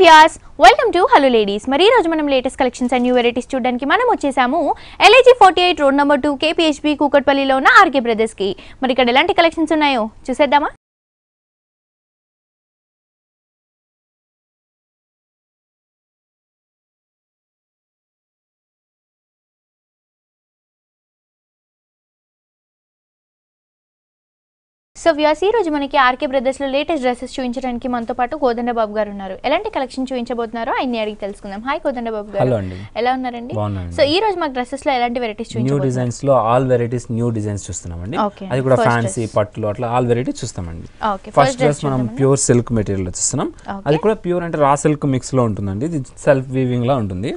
Viewers welcome to hello ladies. మరి ఈ రోజు మనం latest collections and new varieties చూడడానికి మనం వచ్చేసాము LIG 48 రోడ్ నెంబర్ 2 KPHB కూకట్పల్లిలో ఉన్న RK బ్రదర్స్ కి. మరి ఇక్కడ ఎలాంటి కలెక్షన్స్ ఉన్నాయో చూసేద్దామా? సో వ్యూయర్స్ ఈ రోజు మనకి RK బ్రదర్స్ లో లేటెస్ట్ డ్రెస్సెస్ చూపించడానికి మనతో పాటు కోదండ బాబు గారు ఉన్నారు. ఎలాంటి కలెక్షన్ చూపించబోతున్నారో ఆయన్ని అడిగి తెలుసుకుందాం. హాయ్ కోదండ బాబు గారు. హలో అండి. ఎలా ఉన్నారండి? సో ఈ రోజు మాకు డ్రెస్సెస్ లో ఎలాంటి వెరైటీస్ చూపించబోతున్నారు? న్యూ డిజైన్స్ లో ఆల్ వెరైటీస్ న్యూ డిజైన్స్ చూస్తున్నామండి. అది కూడా ఫ్యాన్సీ పట్టులు అట్లా ఆల్ వెరైటీస్ చూస్తామండి. ఫస్ట్ డ్రెస్ మనం ప్యూర్ సిల్క్ మెటీరియల్ లో చూస్తున్నాం. అది కూడా ప్యూర్ అంటే రా సిల్క్ మిక్స్ లో ఉంటుందండి. ఇది సెల్ఫ్ వీవింగ్ లా ఉంటుంది.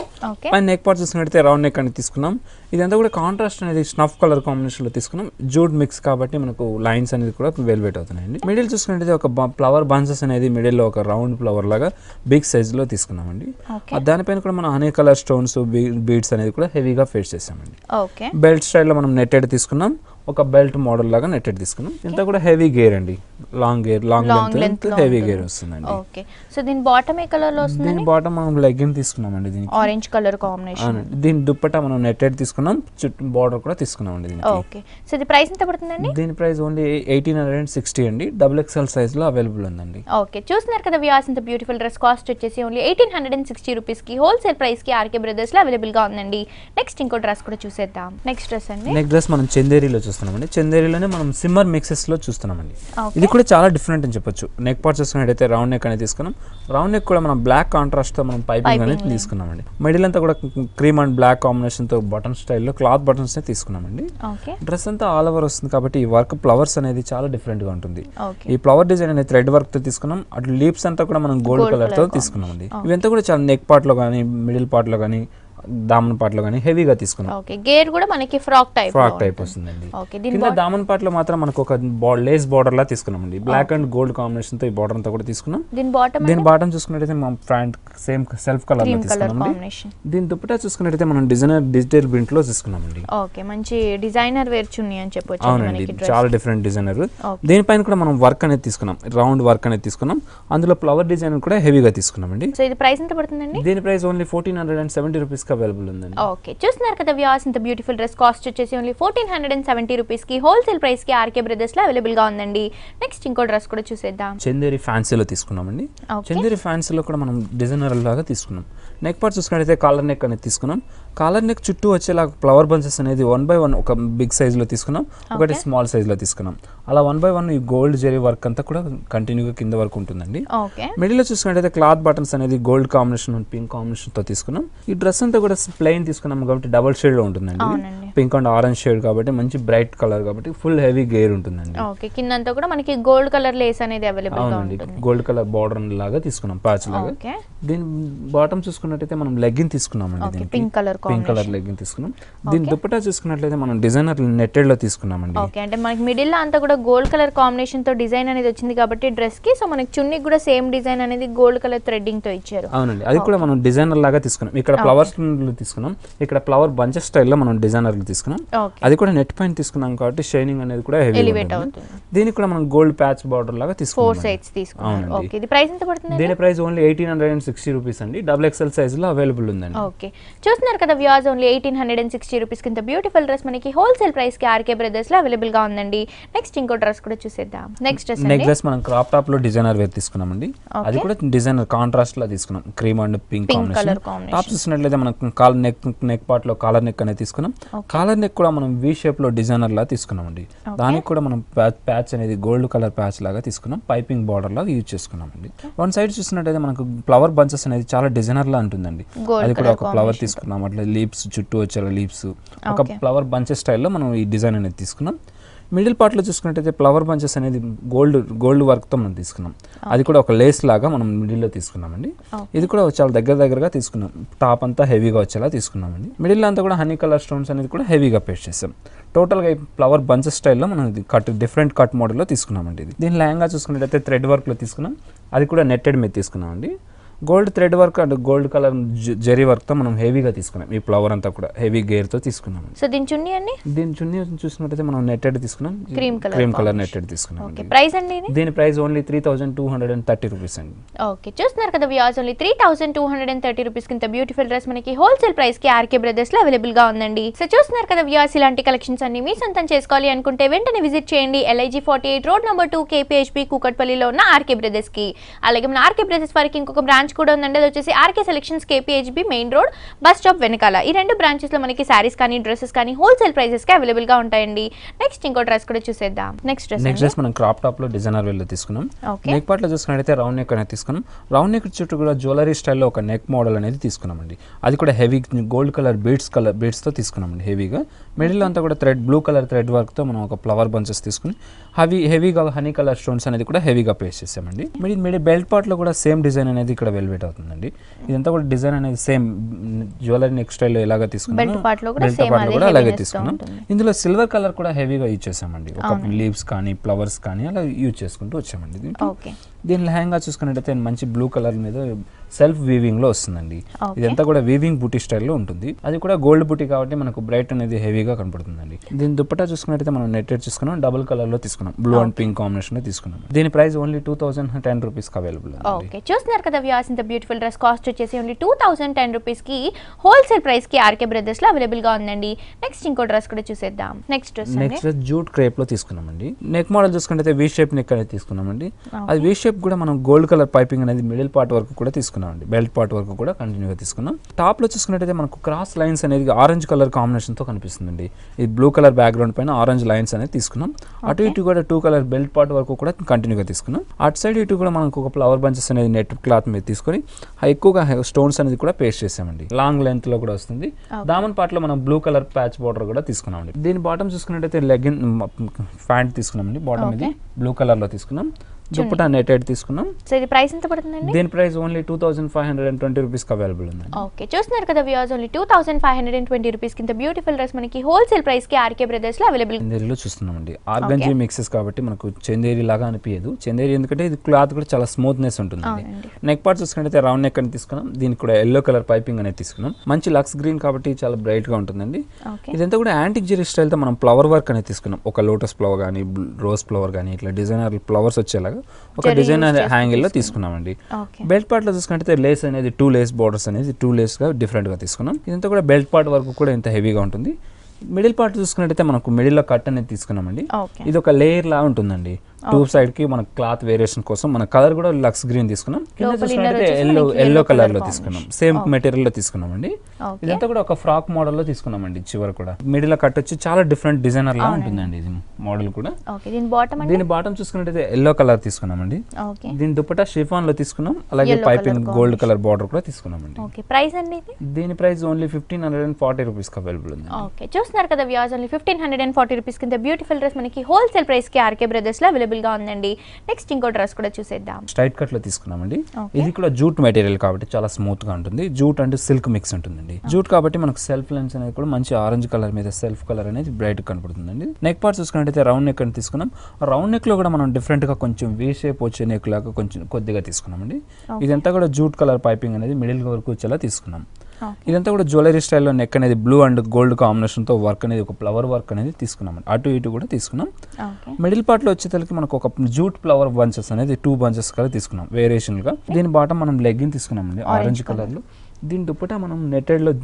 పైన నెక్ పార్ట్ చూసుకుంటే రౌండ్ నెక్ అని తీసుకున్నాం. ఇదంతా కూడా కాంట్రాస్ట్ అనేది స్నఫ్ కలర్ కాంబినేషన్ లో తీసుకున్నాం. జూట్ మిక్స్ కాబట్టి మనకు లైన్స్ అనేది కూడా వెల్వెట్ అవుతున్నాయండి. మిడిల్ చూసుకుంటే ఒక ఫ్లవర్ బంచెస్ అనేది మిడిల్ లో ఒక రౌండ్ ఫ్లవర్ లాగా బిగ్ సైజ్ లో తీసుకున్నామండి. దానిపైన కూడా మనం హనీ కలర్ స్టోన్స్ బీడ్స్ అనేది కూడా హెవీగా ఫేస్ చేసామండి. బెల్ట్ స్టైల్ లో మనం నెట్టెడ్ తీసుకున్నాం. ఒక బెల్ట్ మోడల్ లాగా నెట్టెడ్ తీసుకున్నాం. ఇంత కూడా హెవీ గేర్ అండి. లాంగ్ లెంత్ హెవీ గేర్ వస్తుందండి. ఓకే. సో దీని బాటమ్ ఏ కలర్ లో వస్తుంది? దీని బాటమ్ మనం లెగ్గిన్ తీసుకున్నామండి. దీనికి ఆరెంజ్ కలర్ కాంబినేషన్. దీని దుప్పట్టా మనం నెట్టెడ్ తీసుకున్నాం. చుట్టూ బార్డర్ కూడా తీసుకున్నామండి దీనికి. ఓకే. సో ఇది ప్రైస్ ఎంత పడుతుందండి? దీని ప్రైస్ ఓన్లీ 1860 అండి. XXL సైజ్ లో అవైలబుల్ ఉందండి. ఓకే. చూస్తున్నారు కదా వ్యూయర్స్, ఇంత బ్యూటిఫుల్ డ్రెస్ కాస్ట్ వచ్చేసి ఓన్లీ 1860 రూపీస్ కి హోల్సేల్ ప్రైస్ కి RK బ్రదర్స్ లో అవైలబుల్ గా ఉందండి. నెక్స్ట్ ఇంకో డ్రెస్ కూడా చూసేద్దాం. నెక్స్ట్ డ్రెస్ అండి. నెక్స్ట్ డ్రెస్ మనం చందేరీలో చూస్తున్నామండి. చందేరీలోనే మనం సిమ్మర్ మిక్సెస్ లో చూస్తున్నామండి. ఇది కూడా చాలా డిఫరెంట్ అని చెప్పొచ్చు. నెక్ పార్ట్ చూసుకున్నట్టయితే రౌండ్ నెక్ అనేది తీసుకున్నాం. రౌండ్ నెక్ కూడా మనం బ్లాక్ కాంట్రాస్ట్ తో మనం పైపింగ్ అనేది తీసుకున్నామండి. మిడిల్ అంతా కూడా క్రీమ్ అండ్ బ్లాక్ కాంబినేషన్ తో బటన్ స్టైల్లో క్లాత్ బటన్స్ నే తీసుకున్నామండి. డ్రెస్ అంతా ఆల్ ఓవర్ వస్తుంది కాబట్టి ఈ వర్క్ ఫ్లవర్స్ అనేది చాలా డిఫరెంట్ గా ఉంటుంది. ఈ ఫ్లవర్ డిజైన్ అనేది థ్రెడ్ వర్క్ తో తీసుకున్నాం. అటు లీవ్స్ అంతా కూడా మనం గోల్డ్ కలర్ తో తీసుకున్నామండి. ఇవంతా కూడా చాలా నెక్ పార్ట్ లో కానీ మిడిల్ పార్ట్ లో కానీ దామన్ పార్ట్ లో గానీ హెవీగా తీసుకున్నాం. ఓకే. గేర్ కూడా మనకి ఫ్రాక్ టైప్ వస్తుందండి. కింద దామన్ పార్ట్ లో మాత్రం మనకు ఒక లేస్ బార్డర్ లా తీసుకున్నామండి. బ్లాక్ అండ్ గోల్డ్ కాంబినేషన్ తో ఈ బార్డర్ అంతా కూడా తీసుకున్నాం. దీని బాటమ్ చూసుకున్నట్టయితే మనం ఫ్రంట్ సేమ్ సెల్ఫ్ కలర్ లో తీసుకున్నామండి. దీని దుపట్టా చూసుకున్నట్టయితే మనం డిజిటల్ ప్రింట్ లో తీసుకున్నామండి. ఓకే. మంచి డిజైనర్ వేర్ చున్నీ అని చెప్పొచ్చు. అవునండి, చాలా డిఫరెంట్ డిజైనర్. దీనిపైన కూడా మనం వర్క్ అనేది తీసుకున్నాం. రౌండ్ వర్క్ అనేది తీసుకున్నాం. అందులో ఫ్లవర్ డిజైన్ కూడా హెవీగా తీసుకున్నామండి. సో ఇది ప్రైస్ ఎంత పడుతుందండి? దీని ప్రైస్ ఓన్లీ 1470 రూపీస్ అవైలబుల్ ఉందండి. ఓకే. చూస్తున్నారు కదా వ్యూయర్స్, ఇంత బ్యూటిఫుల్ డ్రెస్ కాస్ట్ వచ్చేసి ఓన్లీ 1470 రూపీస్ కి హోల్సేల్ ప్రైస్ కి RK బ్రదర్స్ లో అవైలబుల్ గా ఉందండి. నెక్స్ట్ ఇంకో డ్రెస్ కూడా చూసేద్దాం. చందేరి ఫ్యాన్సీలో తీసుకున్నామండి. చందేరి ఫ్యాన్సీలో కూడా మనం డిజైనర్ లాగా తీసుకున్నాం. నెక్ పార్ట్ చూసుకున్నట్లయితే కాలర్ నెక్ అనేది తీసుకున్నాం. కాలర్ నెక్ చుట్టూ వచ్చేలా ఫ్లవర్ బంచెస్ అనేది 1 by 1 ఒక బిగ్ సైజ్ లో తీసుకున్నాం. ఒకటి స్మాల్ సైజ్ లో తీసుకున్నాం. అలా 1 by 1 ఈ గోల్డ్ జెరీ వర్క్ అంతా కూడా కంటిన్యూగా కింద వరకు ఉంటుందండి. మిడిల్ లో చూసుకున్నట్లయితే క్లాత్ బటన్స్ అనేది గోల్డ్ కాంబినేషన్ పింక్ కాంబినేషన్ తో తీసుకున్నాం. ఈ డ్రెస్ అంతా కూడా ప్లెయిన్ తీసుకున్నాం కాబట్టి డబుల్ షేడ్ లో ఉంటుందండి. పింక్ అండ్ ఆరెంజ్ షేడ్ కాబట్టి మంచి బ్రైట్ కలర్ కాబట్టి ఫుల్ హెవీ గేర్ ఉంటుందండి. ఓకే. కిందంతా కూడా మనకి గోల్డ్ కలర్ లేస్ అనేది అవైలబుల్ గా ఉంటుంది. గోల్డ్ కలర్ బార్డర్ లాగా తీసుకున్నాం, ప్యాచ్ లాగా. దీని బాటమ్ చూసుకున్నట్లయితే మనం లెగ్గిన్ తీసుకున్నామండి. పింక్ కలర్ లెగ్గిన్ తీసుకున్నాం. దీని దుపట్టా చూసుకున్నట్లయితే మనం డిజైనర్ నెట్టెడ్ లో తీసుకున్నామండి. ఓకే. అంటే మనకి మిడిల్ లో అంతా కూడా గోల్డ్ కలర్ కాంబినేషన్ తో డిజైన్ అనేది వచ్చింది కాబట్టి డ్రెస్ కి, సో మనకి చున్నీ కూడా సేమ్ డిజైన్ అనేది గోల్డ్ కలర్ థ్రెడ్డింగ్ తో ఇచ్చారు. అవునండి, అది కూడా మనం డిజైనర్ లాగా తీసుకున్నాం. ఇక్కడ ఫ్లవర్స్ తీసుకున్నాం. ఇక్కడ ఫ్లవర్ బంచెస్ స్టైల్లో మనం డిజైనర్ తీసుకున్నాం. అది కూడా నెట్ పైన తీసుకున్నాం కాబట్టి షైనింగ్ అనేది కూడా ఎలివేట్ అవుతుంది. దీనికి కూడా మనం గోల్డ్ ప్యాచ్ బార్డర్ లాగా తీసుకున్నాం. 4 సైడ్స్ తీసుకున్నాం. ఓకే. ఇది ప్రైస్ ఎంత పడుతుంది? దీని ప్రైస్ ఓన్లీ 1860 రూపీస్ అండి. XXL సైజ్ లో అవైలబుల్ ఉందండి. ఓకే. చూస్తున్నారు కదా వ్యూయర్స్, ఓన్లీ 1860 రూపీస్ కింద బ్యూటిఫుల్ డ్రెస్ మనకి హోల్సేల్ ప్రైస్ కి RK బ్రదర్స్ లో అవైలబుల్ గా ఉందండి. నెక్స్ట్ ఇంకో డ్రెస్ కూడా చూసేద్దాం. నెక్స్ట్ డ్రెస్ మనం క్రాప్ టాప్ లో డిజైనర్ వేర్ తీసుకున్నామండి. అది కూడా డిజైనర్ కాంట్రాస్ట్ లో తీసుకున్నాం. Cream and pink combination. Top చూసినట్లయితే మనం నెక్ పార్ట్ లో కాలర్ నెక్ అనేది తీసుకున్నాం. కాలర్ నెక్ కూడా మనం వి షేప్ లో డిజైనర్ లా తీసుకున్నామండి. దానికి కూడా మనం ప్యాచ్ అనేది గోల్డ్ కలర్ ప్యాచ్ లాగా తీసుకున్నాం. పైపింగ్ బార్డర్ లాగా యూజ్ చేసుకున్నామండి. వన్ సైడ్ చూసినట్టయితే మనకు ఫ్లవర్ బంచెస్ అనేది చాలా డిజైనర్ లా ఉంటుందండి. అది కూడా ఒక ఫ్లవర్ తీసుకున్నాం. అట్లా లీవ్స్ చుట్టూ వచ్చేలా లీవ్స్ ఒక ఫ్లవర్ బంచెస్ స్టైల్లో మనం ఈ డిజైన్ అనేది తీసుకున్నాం. మిడిల్ పార్ట్లో చూసుకున్నట్టయితే ఫ్లవర్ బంచెస్ అనేది గోల్డ్ వర్క్తో మనం తీసుకున్నాం. అది కూడా ఒక లేస్ లాగా మనం మిడిల్లో తీసుకున్నామండి. ఇది కూడా చాలా దగ్గరగా తీసుకున్నాం. టాప్ అంతా హెవీగా వచ్చేలా తీసుకున్నామండి. మిడిల్లో అంతా కూడా హనీ కలర్ స్టోన్స్ అనేది కూడా హెవీగా పేస్ట్ చేసాం. టోటల్గా ఈ ఫ్లవర్ బంచెస్ స్టైల్లో మనం డిఫరెంట్ కట్ మోడల్లో తీసుకున్నామండి. దీని లెహంగా చూసుకున్నట్టయితే థ్రెడ్ వర్క్లో తీసుకున్నాం. అది కూడా నెట్టెడ్ మీద తీసుకున్నామండి. Gold thread work and gold colour zari work తో మనం హెవీగా తీసుకున్నాం. ఈ ఫ్లవర్ అంతా కూడా హెవీ గేర్ తో తీసుకున్నాం. సో దీని చున్నీ అండి, దీని చున్నీ చూసినట్టయితే మనం నెట్టెడ్ తీసుకున్నాం, క్రీమ్ కలర్ నెట్టెడ్ తీసుకున్నాం. ఓకే, ప్రైస్ అండి దీని ప్రైస్ ఓన్లీ 3230 రూపీస్ అండి. ఓకే, చూస్తున్నారు కదా వ్యూవర్స్, ఓన్లీ 3230 రూపీస్ కింద బ్యూటిఫుల్ డ్రెస్ మనకి హోల్సేల్ ప్రైస్ కి ఆర్కే బ్రదర్స్ లో అవైలబుల్ గా ఉందండి. సో చూస్తున్నారు కదా వ్యూవర్స్, ఇలాంటి కలెక్షన్స్ అన్ని మీ సొంతం చేసుకోవాలి అనుకుంటే వెంటనే విజిట్ చేయండి LIG 48 రోడ్ నెంబర్ 2 KPHB కూకట్పల్లిలో ఉన్న ఆర్కే బ్రదర్స్ కి. అలాగే మన ఆర్కే బ్రదర్స్ వారికి ఇంకొక బ్రాంచ్ కూడా ఉందండి, అది వచ్చేసి RK selections KPHB main road bus stop వెనకాల. ఈ రెండు బ్రాంచెస్ లో మనకి సారీస్ కానీ డ్రెస్సెస్ కానీ హోల్సేల్ ప్రైసెస్ కి అవైలబుల్ గా ఉంటాయండి. నెక్స్ట్ ఇంకో డ్రెస్ కూడా చూసేద్దాం. నెక్స్ట్ డ్రెస్ మనం క్రాప్ టాప్ లో డిజైనర్ వేర్ లో తీసుకున్నాం. నెక్ పార్ట్ లో చూసుకున్నట్లయితే రౌండ్ నెక్ అనేది తీసుకున్నాం. రౌండ్ నెక్ చుట్టూ కూడా జ్యువెలరీ స్టైల్లో ఒక నెక్ మోడల్ అనేది తీసుకున్నామండి. అది కూడా హెవీ గోల్డ్ కలర్ బీడ్స్ తో తీసుకున్నామండి హెవీగా. మిడిల్ అంతా కూడా బ్లూ కలర్ థ్రెడ్ వర్క్ తో మనం ఒక ఫ్లవర్ బంచెస్ తీసుకుని హెవీగా హనీ కలర్ స్టోన్స్ అనేది కూడా హెవీగా పేస్ట్ చేసామండి. మిడిల్ బెల్ట్ పార్ట్ లో కూడా సేమ్ డిజైన్ అనేది ఇక్కడ వెల్వెట్ అవుతుందండి. ఇదంతా కూడా డిజైన్ అనేది సేమ్ జ్యువెలరీ నెక్ స్టైల్లో ఎలాగా తీసుకున్నాం, బెల్ట్ పార్ట్ లో కూడా అలాగే తీసుకున్నాం. ఇందులో సిల్వర్ కలర్ కూడా హెవీగా యూజ్ చేసామండి. ఒక లీవ్స్ కానీ ఫ్లవర్స్ కానీ అలా యూజ్ చేసుకుంటూ వచ్చామండి. దీని లెహంగా చూసుకున్నట్టయితే మంచి బ్లూ కలర్ మీద సెల్ఫ్ వీవింగ్ లో వస్తుందండి. ఇదంతా కూడా వీవింగ్ బూటీ స్టైల్లో ఉంటుంది. అది కూడా గోల్డ్ బూటీ కాబట్టి మనకు బ్రైట్ అనేది హెవీగా కనపడుతుందండి. దీని దుప్పటా చూసుకున్నట్టయితే మనం నెట్టెడ్ తీసుకున్నాం, డబుల్ కలర్ లో తీసుకున్నాం, బ్లూ అండ్ పింక్ కాంబినేషన్ లో తీసుకున్నాం. దీని price only 2010 rupees available. Okay, చూస్తున్నారు కదా వ్యూవర్స్, ఇంత బ్యూటిఫుల్ డ్రెస్ కాస్ట్ వచ్చేసి ఓన్లీ 2010 రూపీస్ కి హోల్సేల్ ప్రైస్ కి ఆర్కే బ్రదర్స్ లో అవైలబుల్ గా ఉందండి. నెక్స్ట్ ఇంకో డ్రెస్ కూడా చూసేద్దాం. నెక్స్ట్ డ్రెస్ జూట్ క్రేప్ లో తీసుకున్నామండి. నెక్ మోడల్ చూసుకుంటే వి షేప్ నెక్ అనేది తీసుకున్నామండి. అది వి షేప్ కూడా మనం గోల్డ్ కలర్ పైపింగ్ అనేది మిడిల్ పార్ట్ వరకు కూడా తీసుకున్నామండి. బెల్ట్ పార్ట్ వరకు కూడా కంటిన్యూగా తీసుకున్నాం. టాప్ లో చూసుకున్నట్టయితే మనకు క్రాస్ లైన్స్ అనేది ఆరెంజ్ కలర్ కాంబినేషన్ తో కనిపిస్తుందండి. ఇది బ్లూ కలర్ బ్యాక్గ్రౌండ్ పైన ఆరెంజ్ లైన్స్ అనేది తీసుకున్నాం. అటు ఇటు కూడా 2 కలర్ బెల్ట్ పార్ట్ వరకు కూడా కంటిన్యూగా తీసుకున్నాం. అటు సైడ్ ఇటు కూడా మనకు ఒక ఫ్లవర్ బంచెస్ అనేది నెట్ క్లాత్ మీద తీసుకొని ఎక్కువగా స్టోన్స్ అనేది కూడా పేస్ట్ చేసామండి. లాంగ్ లెంత్ లో కూడా వస్తుంది. దామన్ పార్ట్ లో మనం బ్లూ కలర్ ప్యాచ్ బార్డర్ కూడా తీసుకున్నామండి. దీని బాటమ్ చూసుకున్నట్టయితే లెగిన్ ప్యాంట్ తీసుకున్నామండి. బాటమ్ ఇది బ్లూ కలర్ లో తీసుకున్నాం. దుప్పటా నెటెడ్ తీసుకున్నాం. సో ఇది ప్రైస్ ఎంత పడుతుందండి? దీని ప్రైస్ ఓన్లీ 2520 రూపీస్ కి అవైలబుల్ ఉంది. ఓకే, చూస్తున్నారు కదా వ్యూవర్స్, ఓన్లీ 2520 రూపీస్ కింద బ్యూటిఫుల్ డ్రెస్ మనకి హోల్సేల్ ప్రైస్ కి ఆర్కే బ్రదర్స్ లో అవైలబుల్. చందేరిలో చూస్తున్నామండి. ఆర్గంజీ మిక్సెస్ కాబట్టి మనకు చందేరి లాగా అనిపించదు. చందేరి ఎందుకంటే ఇది క్లాత్ కూడా చాలా స్మూత్నెస్ ఉంటుందండి. నెక్ పార్ట్ చూసుకుంటే రౌండ్ నెక్ అని తీసుకున్నాం. దీనికి కూడా ఎల్లో కలర్ పైపింగ్ అనేది తీసుకున్నాం. మంచి లక్స్ గ్రీన్ కాబట్టి చాలా బ్రైట్ గా ఉంటుందండి. ఇదంతా కూడా యాంటిక్ జెరీ స్టైల్ తో మనం ఫ్లవర్ వర్క్ అనేది తీసుకున్నాం. ఒక లోటస్ ఫ్లవర్ కానీ రోజ్ ఫ్లవర్ కానీ ఇట్లా డిజైనర్ ఫ్లవర్స్ వచ్చేలాగా ఒక డిజైన్ హ్యాంగిల్ లో తీసుకున్నామండి. బెల్ట్ పార్ట్ లో చూసుకుంటే లేస్ అనేది 2 లేస్ బోర్డర్స్ అనేది 2 లేస్ గా డిఫరెంట్ గా తీసుకున్నాం. ఇదంతా కూడా బెల్ట్ పార్ట్ వరకు కూడా ఇంత హెవీగా ఉంటుంది. మిడిల్ పార్ట్ చూసుకున్నట్టయితే మనకు మిడిల్ లో కట్ అనేది తీసుకున్నామండి. ఇది ఒక లేయర్ లా ఉంటుందండి. 2 సైడ్ కి మన క్లాత్ వేరియేషన్ కోసం మన కలర్ కూడా లక్స్ గ్రీన్ తీసుకున్నాం. కింద చూసుకున్నట్టయితే ఎల్లో కలర్ లో తీసుకున్నాం. సేమ్ మెటీరియల్ లో తీసుకున్నామండి. ఇదంతా కూడా ఒక ఫ్రాక్ మోడల్ లో తీసుకున్నామండి. చివరి కూడా మిడిల్ లో కట్ వచ్చి చాలా డిఫరెంట్ డిజైనర్ లా ఉంటుందండి. ఇది మోడల్ కూడా. దీని బాటమ్ చూసుకున్నట్టయితే ఎల్లో కలర్ తీసుకున్నామండి. దీని దుపట్టా షిఫాన్ లో తీసుకున్నాం. అలాగే పైపింగ్ గోల్డ్ కలర్ బార్డర్ కూడా తీసుకున్నామండి. దీని ప్రైస్ ఓన్లీ 1540 రూపీస్ అవైలబుల్ ఉంది. చూస్తున్నారు కదా వ్యూవర్స్, ఓన్లీ 1540 రూపీస్ కింద బ్యూటిఫుల్ డ్రెస్ మనకి హోల్సేల్ ప్రైస్ కి ఆర్కే బ్రదర్స్ లో అవైలబుల్ గా ఉందండి. నెక్స్ట్ ఇంకో డ్రెస్ కూడా చూసేద్దాం. స్ట్రైట్ కట్ లో తీసుకున్నామండి. ఇది కూడా జూట్ మెటీరియల్ కాబట్టి చాలా స్మూత్ గా ఉంటుంది. జూట్ అండ్ సిల్క్ మిక్స్ ఉంటుందండి. జూట్ కాబట్టి మనకు సెల్ఫ్ లైన్స్ అనేది కూడా మంచి ఆరెంజ్ కలర్ మీద సెల్ఫ్ కలర్ అనేది బ్రైట్ కనపడుతుందండి. నెక్ పార్ట్ చూసుకున్నట్టయితే రౌండ్ నెక్ అని తీసుకున్నాం. రౌండ్ నెక్ లో కూడా మనం డిఫరెంట్ గా కొంచెం వీ షేప్ వచ్చే నెక్ లాగా కొంచెం కొద్దిగా తీసుకున్నామండి. ఇదంతా కూడా జూట్ కలర్ పైపింగ్ అనేది మిడిల్ వరకు వచ్చేలా తీసుకున్నాం. ఇదంతా కూడా జ్యువెలరీ స్టైల్లో నెక్ అనేది బ్లూ అండ్ గోల్డ్ కాంబినేషన్ తో వర్క్ అనేది ఒక ఫ్లవర్ వర్క్ అనేది తీసుకున్నాం. అటు ఇటు కూడా తీసుకున్నాం. మిడిల్ పార్ట్ లో వచ్చేసరికి మనకు ఒక జూట్ ఫ్లవర్ బంచెస్ అనేది 2 బంచెస్ కూడా తీసుకున్నాం వేరియేషన్ గా. దీని బాటమ్ మనం లెగ్గిన్ తీసుకున్నామండి ఆరెంజ్ కలర్ లో. దీని దుప్పటా మనం నెట్టెడ్ లో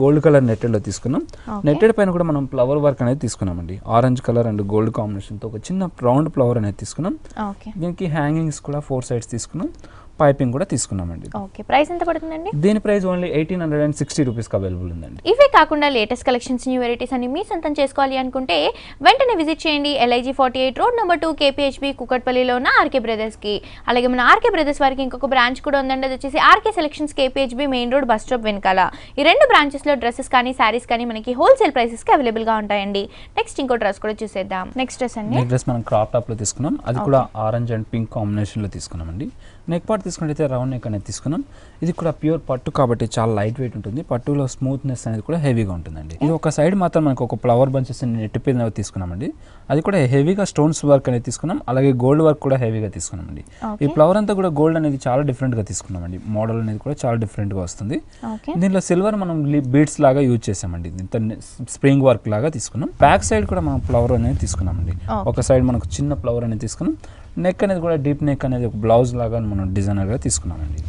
గోల్డ్ కలర్ నెట్టెడ్ లో తీసుకున్నాం. నెట్టెడ్ పైన కూడా మనం ఫ్లవర్ వర్క్ అనేది తీసుకున్నామండి. Orange colour and gold combination తో ఒక చిన్న రౌండ్ ఫ్లవర్ అనేది తీసుకున్నాం. దీనికి హ్యాంగింగ్స్ కూడా 4 సైడ్స్ తీసుకున్నాం. పైపింగ్ కూడా తీసుకున్నామండి. ఓకే, ప్రైస్ ఎంత పడుతుందండి? దీని ప్రైస్ ఓన్లీ 1860 రూపీస్ అవైలబుల్ ఉందండి. ఇవే కాకుండా లేటెస్ట్ కలెక్షన్స్, న్యూ వెరైటీస్ అన్ని మీ సొంతం చేసుకోవాలి అనుకుంటే వెంటనే విజిట్ చేయండి LIG 48 రోడ్ నెంబర్ 2 KPHB కూకట్పల్లిలో ఉన్న ఆర్కే బ్రదర్స్ కి. అలాగే మన ఆర్కే బ్రదర్స్ వారికి ఇంకొక బ్రాంచ్ కూడా ఉందండి, అది వచ్చేసి RK selections KPHB main road bus stop వెనకాల. ఈ రెండు బ్రాంచెస్ లో డ్రెస్సెస్ కానీ సారీస్ కానీ మనకి హోల్సేల్ ప్రైసెస్ కి అవైలబుల్ గా ఉంటాయండి. నెక్స్ట్ ఇంకో డ్రెస్ కూడా చూసేద్దాం. నెక్స్ట్ డ్రెస్ అండి. డ్రెస్ మనం క్రాప్ టాప్ లో తీసుకున్నాం. అది కూడా ఆరెంజ్ అండ్ పింక్ కాంబినేషన్ లో తీసుకున్నామండి. నెక్ పార్ట్ తీసుకుంటే రౌండ్ నెక్ అనేది తీసుకున్నాం. ఇది కూడా ప్యూర్ పట్టు కాబట్టి చాలా లైట్ వెయిట్ ఉంటుంది. పట్టులో స్మూత్నెస్ అనేది కూడా హెవీగా ఉంటుందండి. ఇది ఒక సైడ్ మాత్రం మనకు ఒక ఫ్లవర్ బంచెస్ నెట్ పైన తీసుకున్నామండి. అది కూడా హెవీగా స్టోన్స్ వర్క్ అనేది తీసుకున్నాం. అలాగే గోల్డ్ వర్క్ కూడా హెవీగా తీసుకున్నామండి. ఈ ఫ్లవర్ అంతా కూడా గోల్డ్ అనేది చాలా డిఫరెంట్ గా తీసుకున్నామండి. మోడల్ అనేది కూడా చాలా డిఫరెంట్ గా వస్తుంది. దీనిలో సిల్వర్ మనం బీడ్స్ లాగా యూజ్ చేసామండి. ఇంత స్ప్రింగ్ వర్క్ లాగా తీసుకున్నాం. బ్యాక్ సైడ్ కూడా మనం ఫ్లవర్ అనేది తీసుకున్నామండి. ఒక సైడ్ మనకు చిన్న ఫ్లవర్ అనేది తీసుకున్నాం. నెక్ అనేది కూడా డీప్ నెక్ అనేది ఒక బ్లౌజ్ లాగా మనం డిజైనర్ గా తీసుకున్నామండి.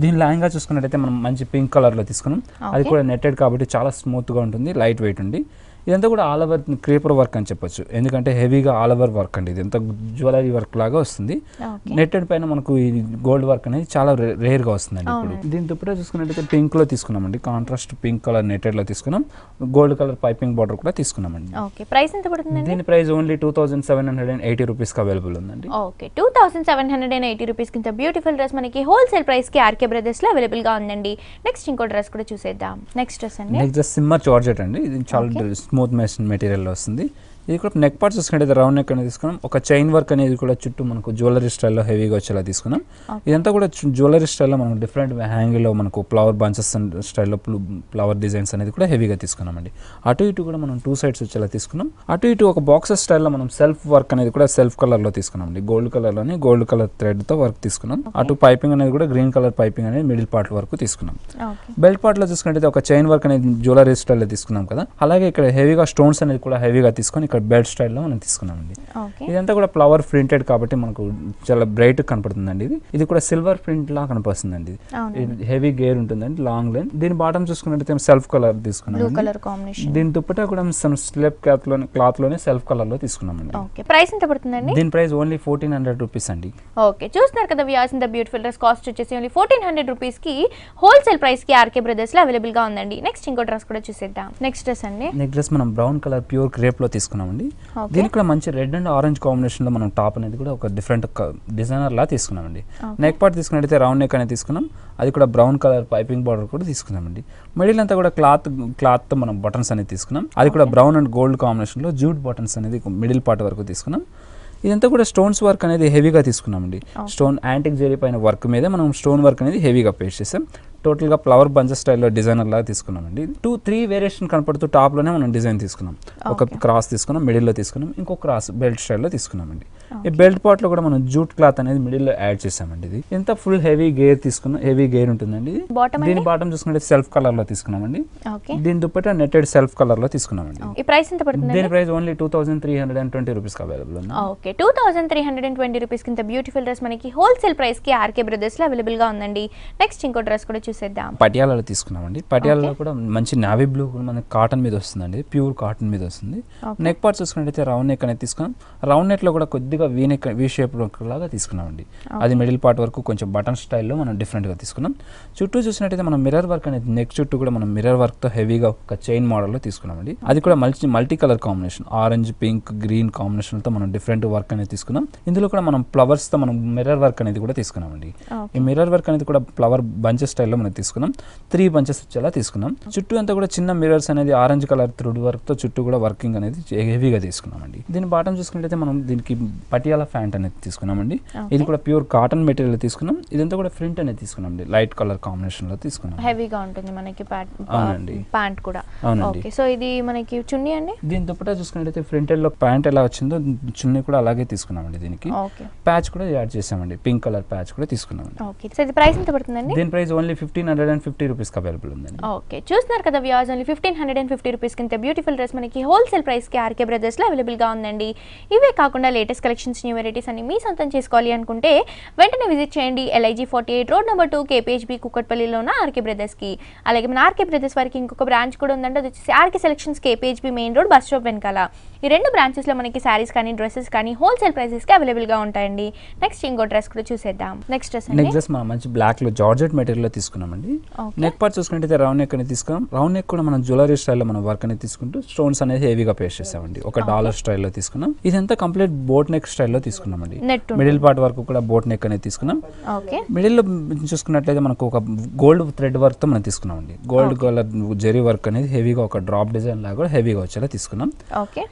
దీని లెహంగా చూసుకున్నట్టయితే మనం మంచి పింక్ కలర్ లో తీసుకున్నాం. అది కూడా నెట్టెడ్ కాబట్టి చాలా స్మూత్ గా ఉంటుంది, లైట్ వెయిట్ ఉంది. ఇదంతా కూడా ఆల్ ఓవర్ క్రీపర్ వర్క్ అని చెప్పొచ్చు. ఎందుకంటే హెవీగా ఆల్ ఓవర్ వర్క్ అండి. ఇది ఎంత జ్యువెలరీ వర్క్ లాగా వస్తుంది. నెట్టెడ్ పైన మనకు ఈ గోల్డ్ వర్క్ అనేది చాలా రేర్ గా వస్తుందండి. ఇప్పుడు దీని దుప్పటా చూసుకున్నట్టయితే పింక్ లో తీసుకున్నామండి. కాంట్రాస్ట్ పింక్ కలర్ నెట్టెడ్ లో తీసుకున్నాం. గోల్డ్ కలర్ పైపింగ్ బార్డర్ కూడా తీసుకున్నామండి. ప్రైస్ ఎంత పడుతుంది? దీని ప్రైస్ ఓన్లీ 2780 రూపీస్ కి అవైలబుల్ ఉందండి. 2780 రూపీస్ కింద బ్యూటిఫుల్ డ్రెస్ మనకి హోల్సేల్ ప్రైస్ కి ఆర్కే బ్రదర్స్ లో అవైలబుల్ గా ఉందండి. నెక్స్ట్ ఇంకో డ్రెస్ కూడా చూసేద్దాం. నెక్స్ట్ డ్రెస్ అండి. నెక్స్ట్ డ్రెస్ సిమ్మర్ జార్జెట్ అండి. ఇది చాలా స్మూత్ మెటీరియల్ లో వస్తుంది. ఇది కూడా నెక్ పార్ట్ చూసుకుంటే రౌండ్ నెక్ అనేది తీసుకున్నాం. ఒక చైన్ వర్క్ అనేది కూడా చుట్టూ మనకు జ్యువెలరీ స్టైల్లో హెవీగా వచ్చేలా తీసుకున్నాం. ఇదంతా కూడా జ్యువెలరీ స్టైల్లో మనకు డిఫరెంట్ హ్యాంగిల్లో మనకు ఫ్లవర్ బంచెస్ స్టైల్లో ఫ్లవర్ డిజైన్స్ అనేది కూడా హెవీగా తీసుకున్నామండి. అటు ఇటు కూడా మనం 2 సైడ్స్ వచ్చేలా తీసుకున్నాం. అటు ఇటు ఒక బాక్సెస్ స్టైల్లో మనం సెల్ఫ్ వర్క్ అనేది కూడా సెల్ఫ్ కలర్లో తీసుకున్నామండి. గోల్డ్ కలర్లోని గోల్డ్ కలర్ థ్రెడ్తో వర్క్ తీసుకున్నాం. అటు పైపింగ్ అనేది కూడా గ్రీన్ కలర్ పైపింగ్ అనేది మిడిల్ పార్ట్ వరకు తీసుకున్నాం. బెల్ట్ పార్ట్లో చూసుకుంటే ఒక చైన్ వర్క్ అనేది జ్యువెలరీ స్టైల్లో తీసుకున్నాం కదా. అలాగే ఇక్కడ హెవీగా స్టోన్స్ అనేది కూడా హెవీగా తీసుకొని ఇక్కడ బెల్ట్ స్టైల్లో మనం తీసుకున్నామండి. ఇదంతా కూడా ఫ్లవర్ ప్రింటెడ్ కాబట్టి మనకు చాలా బ్రైట్ కనపడుతుందండి. ఇది కూడా సిల్వర్ ప్రింట్ లా కనపడుతుందండి. హెవీ గేర్ ఉంటుందండి, లాంగ్ లైన్. దీని బాటమ్ చూసుకున్నట్లయితే సెల్ఫ్ కలర్ తీసుకున్నాం. దీని దుప్పటా కూడా స్లిప్ క్లాత్ లోనే సెల్ఫ్ కలర్ లో తీసుకున్నామండి. ప్రైస్ ఎంత పడుతుందండి? దీని ప్రైస్ ఓన్లీ 1400 రూపీస్ అండి. ఓకే, చూస్తున్నారు కదా వ్యూయర్స్, ఇంత బ్యూటిఫుల్ డ్రెస్ కాస్ట్ వచ్చేసి ఓన్లీ 1400 రూపీస్ కి హోల్సేల్ ప్రైస్ కి ఆర్కే బ్రదర్స్ లో అవైలబుల్ గా ఉందండి. నెక్స్ట్ ఇంకో డ్రెస్ కూడా చూసేద్దాం. నెక్స్ట్ డ్రెస్ అండి. నెక్స్ట్ డ్రెస్ మనం బ్రౌన్ కలర్ ప్యూర్ క్రేప్ లో తీసుకున్నామండి. దీనికి కూడా మంచి రెడ్ అండ్ ఆరెంజ్ కాంబినేషన్ లో మనం టాప్ అనేది కూడా ఒక డిఫరెంట్ డిజైనర్ లా తీసుకున్నామండి. నెక్ పార్ట్ తీసుకున్నట్టయితే రౌండ్ నెక్ అనేది తీసుకున్నాం. అది కూడా బ్రౌన్ కలర్ పైపింగ్ బార్డర్ కూడా తీసుకున్నామండి. మిడిల్ అంతా కూడా క్లాత్ తో మనం బటన్స్ అనేది తీసుకున్నాం. అది కూడా బ్రౌన్ అండ్ గోల్డ్ కాంబినేషన్ లో జూట్ బటన్స్ అనేది మిడిల్ పార్ట్ వరకు తీసుకున్నాం. ఇదంతా కూడా స్టోన్స్ వర్క్ అనేది హెవీగా తీసుకున్నామండి. స్టోన్ యాంటిక్ జెరీ పైన వర్క్ మీద మనం స్టోన్ వర్క్ అనేది హెవీగా పేస్ట్ చేసాం. టోటల్గా ఫ్లవర్ బంచెస్ స్టైల్లో డిజైనర్ లాగా తీసుకున్నామండి. 2-3 వేరియేషన్ కనపడుతూ టాప్లోనే మనం డిజైన్ తీసుకున్నాం. ఒక క్రాస్ తీసుకున్నాం, మిడిల్లో తీసుకున్నాం, ఇంకో క్రాస్ బెల్ట్ స్టైల్లో తీసుకున్నామండి. ఈ బెల్ట్ పార్ట్లో కూడా మనం జూట్ క్లాత్ అనేది మిడిల్లో యాడ్ చేసామండి. ఇది ఎంత ఫుల్ హెవీ గేర్ తీసుకున్నాం. హెవీ గేర్ ఉంటుందండి. దీని బాటమ్ చూసుకుంటే సెల్ఫ్ కలర్ లో తీసుకున్నామండి. దీని దుప్పట నెట్టెడ్ సెల్ఫ్ కలర్ లో తీసుకున్నామండి. ఈ ప్రైస్ ఎంత పడుతుంది? దీని ప్రైస్ ఓన్లీ 2320 రూపీస్ అవైలబుల్ ఉంది. ఓకే, 2320 రూపీస్ కింద బ్యూటిఫుల్ డ్రెస్ మనకి హోల్సేల్ ప్రైస్ కి ఆర్కే బ్రదర్స్ లో అవైలబుల్ గా ఉందండి. నెక్స్ట్ ఇంకో డ్రెస్ కూడా చూసేద్దాం. పటియాలలో తీసుకున్నామండి. పటియాలలో కూడా మంచి నావీ బ్లూ మనకి కాటన్ మీద వస్తుందండి. ప్యూర్ కాటన్ మీద వస్తుంది. నెక్ పార్ట్ చూసుకున్నట్టయితే రౌండ్ నెక్ అనేది తీసుకున్నాం. రౌండ్ నెక్ లో కూడా కొద్దిగా వీ షేప్ లాగా తీసుకున్నామండి. అది మిడిల్ పార్ట్ వరకు కొంచెం బటన్ స్టైల్లో మనం డిఫరెంట్ గా తీసుకున్నాం. చుట్టూ చూసినట్టయితే మనం మిర్రర్ వర్క్ అనేది నెక్ చుట్టూ కూడా మనం మిర్రర్ వర్క్ తో హెవీగా ఒక చైన్ మోడల్ లో తీసుకున్నామండి. అది కూడా multi colour combination, orange, pink, green combination తో మనం డిఫరెంట్ వర్క్ అనేది తీసుకున్నాం. ఇందులో కూడా మనం ఫ్లవర్స్ తో మనం మిర్రర్ వర్క్ అనేది కూడా తీసుకున్నామండి. ఈ మిర్రర్ వర్క్ అనేది కూడా ఫ్లవర్ బంచెస్ స్టైల్లో మనం తీసుకున్నాం. 3 బంచెస్ వచ్చేలా తీసుకున్నాం. చుట్టూ అంతా కూడా చిన్న మిర్రర్స్ అనేది ఆరెంజ్ కలర్ థ్రెడ్ వర్క్ తో చుట్టూ కూడా వర్కింగ్ అనేది హెవీగా తీసుకున్నామండి. దీని బాటమ్ చూసుకుంటే మనం దీనికి పటియాలా ప్యాంట్ అనేది తీసుకున్నామండి. ఇది కూడా ప్యూర్ కాటన్ మెటీరియల్ తీసుకున్నాం. ఇదంతా కూడా ప్రింట్ అనేది తీసుకున్నాం. లైట్ కలర్ కాంబినేషన్ లో తీసుకున్నాం. హెవీగా ఉంటుంది మనకి ప్యాంట్ కూడా. అవునండి. సో ఇది మనకి చున్నీ అండి. దీని దుపట్టా చూసుకున్నట్లయితే ప్రింటెడ్ లో ప్యాంట్ ఎలా వచ్చిందో చున్నీ కూడా అలాగే తీసుకున్నామండి. దీనికి ప్యాచ్ కూడా యాడ్ చేసామండి. పింక్ కలర్ ప్యాచ్ కూడా తీసుకున్నామండి. ఓకే, సో ఇది ప్రైస్ ఎంత పడుతుందండి? దీని ప్రైస్ ఓన్లీ 1550 రూపీస్ అవైలబుల్ ఉందండి. ఓకే, చూస్తున్నారు కదా వ్యూయర్స్, ఓన్లీ 1550 రూపీస్ కింద బ్యూటిఫుల్ డ్రెస్ మనకి హోల్సేల్ ప్రైస్ కి ఆర్కే బ్రదర్స్ లో అవైలబుల్ గా ఉందండి. ఇవే కాకుండా లేటెస్ట్ కలెక్షన్స్, న్యూ వెరైటీస్ అన్ని మీ సొంతం చేసుకోవాలి అనుకుంటే వెంటనే విజిట్ చేయండి. LIG 48 రోడ్ నెంబర్ 2 KPHB కుక్కట్పల్లిలో ఉన్న ఆర్కే బ్రదర్స్ కి. అలాగే మన ఆర్కే బ్రదర్స్ వారికి ఇంకొక బ్రాంచ్ కూడా ఉందండి. అది వచ్చేసి RK selections KPHB main road bus stop వెనకాల. ఈ 2 బ్రాంచెస్ లో మనకి సారీస్ కానీ డ్రెస్సెస్ కానీ హోల్సేల్ ప్రైసెస్ కి అవైలబుల్ గా ఉంటాయండి. నెక్స్ట్ ఇంకో డ్రెస్ కూడా చూసేద్దాం. నెక్స్ట్ డ్రెస్ మనం మంచి బ్లాక్ లో జార్జెట్ మెటీరియల్ లో తీసుకున్నామండి. నెక్ పార్ట్ చూసుకుంటే రౌండ్ నెక్ అనేది తీసుకున్నాం. రౌండ్ నెక్ కూడా మనం జ్యువెలరీ స్టైల్లో మనం వర్క్ అనేది తీసుకుంటూ స్టోన్స్ అనేది హెవీగా పేస్ట్ చేసామండి. ఒక డాలర్ స్టైల్లో తీసుకున్నాం. ఇదంతా కంప్లీట్ బోట్ నెక్ స్టైల్లో తీసుకున్నామండి. మిడిల్ పార్ట్ వరకు కూడా బోట్ నెక్ అనేది తీసుకున్నాం. మిడిల్లో చూసుకున్నట్లయితే మనకు ఒక గోల్డ్ థ్రెడ్ వర్క్ తో మనం తీసుకున్నామండి. గోల్డ్ కలర్ జెరీ వర్క్ అనేది హెవీగా ఒక డ్రాప్ డిజైన్ లాగా కూడా హెవీగా వచ్చేలా తీసుకున్నాం.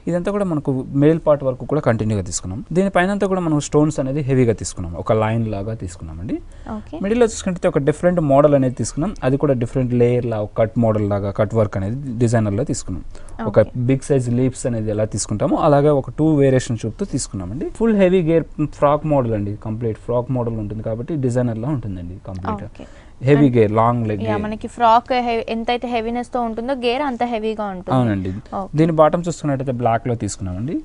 ఇదంతా కూడా మనకు మిడిల్ పార్ట్ వరకు కూడా కంటిన్యూగా తీసుకున్నాం. దీనిపైన అంతా కూడా మనం స్టోన్స్ అనేది హెవీగా తీసుకున్నాం, ఒక లైన్ లాగా తీసుకున్నామండి. మిడిల్ లో చూసుకుంటే ఒక డిఫరెంట్ మోడల్ అనేది తీసుకున్నాం. అది కూడా డిఫరెంట్ లేయర్ లా కట్ మోడల్ లాగా కట్ వర్క్ అనేది డిజైనర్ లో తీసుకున్నాం. ఒక బిగ్ సైజ్ లీవ్స్ అనేది ఎలా తీసుకుంటామో అలాగే ఒక 2 వేరియేషన్ చూపుతూ తీసుకున్నామండి. Full heavy gear frock model అండి, కంప్లీట్ ఫ్రాక్ మోడల్ ఉంటుంది కాబట్టి డిజైనర్ లా ఉంటుందండి. Complete heavy gear, long leg. మనకి ఫ్రాక్ ఎంతైతే హెవీనెస్ తో ఉంటుందో గేర్ అంత హెవీగా ఉంటుంది. అవునండి. దీని బాటమ్ చూసుకున్నట్టయితే బ్లాక్ లో తీసుకున్నామండి.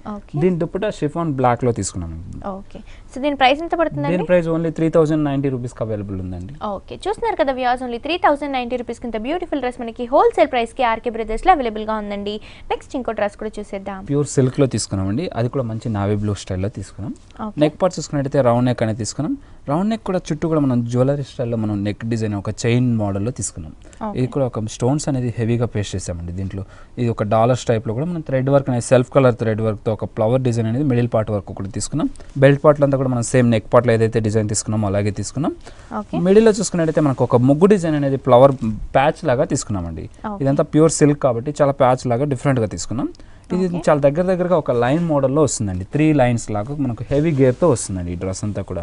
దీని దుప్పటా షిఫాన్ బ్లాక్ లో తీసుకున్నామండి. ఓకే, సో దీని ప్రైస్ ఎంత పడుతుంది? దీని ప్రైస్ ఓన్లీ 3090 రూపీస్ కి అవైలబుల్ ఉందండి. ఓకే, చూస్తున్నారు కదా వ్యూయర్స్, ఓన్లీ 3090 రూపీస్ కింద బ్యూటిఫుల్ డ్రెస్ మనకి హోల్సేల్ ప్రైస్ కి ఆర్కే బ్రదర్స్ లో అవైలబుల్ గా ఉందండి. నెక్స్ట్ ఇంకో డ్రెస్ కూడా చూసేద్దాం. ప్యూర్ సిల్క్ లో తీసుకున్నామండి. అది కూడా మంచి నావీ బ్లూ స్టైల్లో తీసుకున్నాం. నెక్ పార్ట్ చూసుకున్నట్టయితే రౌండ్ నెక్ అనేది తీసుకున్నాం. రౌండ్ నెక్ కూడా చుట్టూ కూడా మనం జ్యువెలరీ స్టైల్లో మనం నెక్ డిజైన్ ఒక చైన్ మోడల్లో తీసుకున్నాం. ఇది కూడా ఒక స్టోన్స్ అనేది హెవీగా పేస్ట్ చేసామండి. దీంట్లో ఇది ఒక డాలర్స్ టైప్లో కూడా మనం థ్రెడ్ వర్క్ అనేది సెల్ఫ్ కలర్ థ్రెడ్ వర్క్తో ఒక ఫ్లవర్ డిజైన్ అనేది మిడిల్ పార్ట్ వరకు కూడా తీసుకున్నాం. బెల్ట్ పార్ట్లో అంతా కూడా మనం సేమ్ నెక్ పార్ట్లో ఏదైతే డిజైన్ తీసుకున్నామో అలాగే తీసుకున్నాం. మిడిల్లో చూసుకున్నట్టయితే మనకు ఒక ముగ్గు డిజైన్ అనేది ఫ్లవర్ ప్యాచ్ లాగా తీసుకున్నామండి. ఇదంతా ప్యూర్ సిల్క్ కాబట్టి చాలా ప్యాచ్ లాగా డిఫరెంట్గా తీసుకున్నాం. ఇది చాలా దగ్గరగా ఒక లైన్ మోడల్లో వస్తుందండి. 3 లైన్స్ లాగా మనకు హెవీ గేర్ తో వస్తుందండి. ఈ డ్రెస్ అంతా కూడా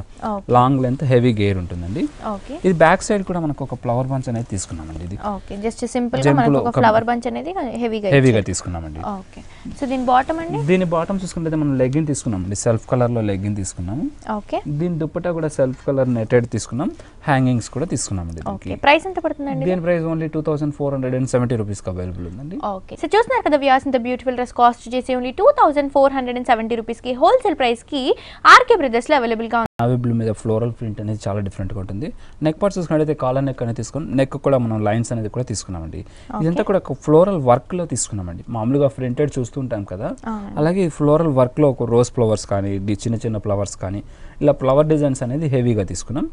లాంగ్ లెంత్ హెవీ గేర్ ఉంటుందండి. ఇది బ్యాక్ సైడ్ కూడా మనకు ఒక ఫ్లవర్ బంచ్ అనేది తీసుకున్నామండి. ఇది జస్ట్ సింపుల్ గా మనకు ఒక ఫ్లవర్ బంచ్ అనేది హెవీగా తీసుకున్నామండి. ఓకే, సో దీని బాటమ్ అండి? దీని బాటమ్ చూసుకుంటే మనం లెగ్గిన్ తీసుకున్నామండి. సెల్ఫ్ కలర్ లో లెగ్గిన్ తీసుకున్నాము. ఓకే, దీని దుప్పటా కూడా సెల్ఫ్ కలర్ నెటెడ్ తీసుకున్నాం. హ్యాంగింగ్స్ కూడా తీసుకున్నామండి. ఓకే, ప్రైస్ ఎంత పడుతుందండి? దీని ప్రైస్ ఓన్లీ 2470 రూపీస్ కి అవైలబుల్ ఉందండి. ఓకే, సో చూస్తున్నారు కదా వ్యూయర్స్, ఇంత బ్యూటిఫుల్ డ్రెస్ కాస్ట్ చేసి ఓన్లీ 2470 రూపీస్ కి హోల్సేల్ ప్రైస్ కి ఆర్కే బ్రదర్స్ లో అవైలబుల్ గా ఉంది. నావీ బ్లూ మీద ఫ్లోరల్ ప్రింట్ అనేది చాలా డిఫరెంట్ గా ఉంటుంది. నెక్ పార్ట్ చూసుకున్నట్లయితే కాలర్ నెక్ అనేది తీసుకుని నెక్ కూడా మనం లైన్స్ అనేది కూడా తీసుకున్నామండి. ఇదంతా కూడా ఒక ఫ్లోరల్ వర్క్ లో తీసుకున్నామండి. మామూలుగా ప్రింటెడ్ చూస్తుంటాం కదా, అలాగే ఫ్లోరల్ వర్క్ లో ఒక రోజ్ ఫ్లవర్స్ కానీ చిన్న ఫ్లవర్స్ కానీ ఇలా ఫ్లవర్ డిజైన్స్ అనేది హెవీగా తీసుకున్నాం.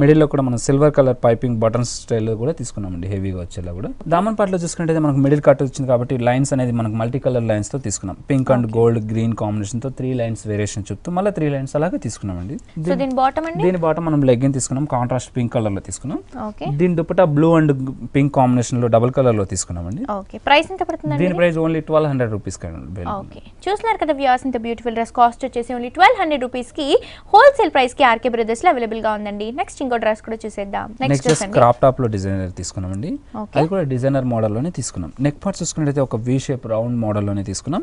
మిడిల్ లో కూడా మనం silver colour piping buttons style కూడా తీసుకున్నామండి, హెవీగా వచ్చేలా కూడా. దామన్ పార్ట్ లో చూసుకుంటే మనకు మిడిల్ కట్ వచ్చింది కాబట్టి లైన్స్ అనేది మనకు మల్టీ కలర్ లైన్స్ తో తీసుకున్నాం. Pink and gold green combination తో 3 లైన్స్ వేరియేషన్ చూపుతూ మళ్ళీ 3 లైన్స్ అలాగే తీసుకున్నామండి. దీని బాటమ్ మనం లెగ్గిన్ తీసుకున్నాం, కాంట్రాస్ట్ పింక్ కలర్ లో తీసుకున్నాం. దీని dupatta blue and pink combination లో డబుల్ కలర్ లో తీసుకున్నామండి. ప్రైస్ ఎంత పడుతుంది? దీని ప్రైస్ ఓన్లీ 1200 రూపీస్. చూస్తున్నారు కదా వ్యూయర్స్, ఇంత బ్యూటిఫుల్ డ్రెస్ కాస్ట్ వచ్చేసి ఓన్లీ 1200 రూపీస్ కి హోల్సేల్ ప్రైస్ కి ఆర్కే బ్రదర్స్ లో అవైలబుల్ గా ఉందండి. నెక్స్ట్ ఇంకో డ్రెస్ కూడా చూసేద్దాం. నెక్స్ట్ క్రాప్ టాప్ లో డిజైనర్ తీసుకున్నామండి. అది కూడా డిజైనర్ మోడల్ లోనే తీసుకున్నాం. నెక్ పార్ట్ చూసుకున్నట్లయితే ఒక వి షేప్ రౌండ్ మోడల్ లోనే తీసుకున్నాం.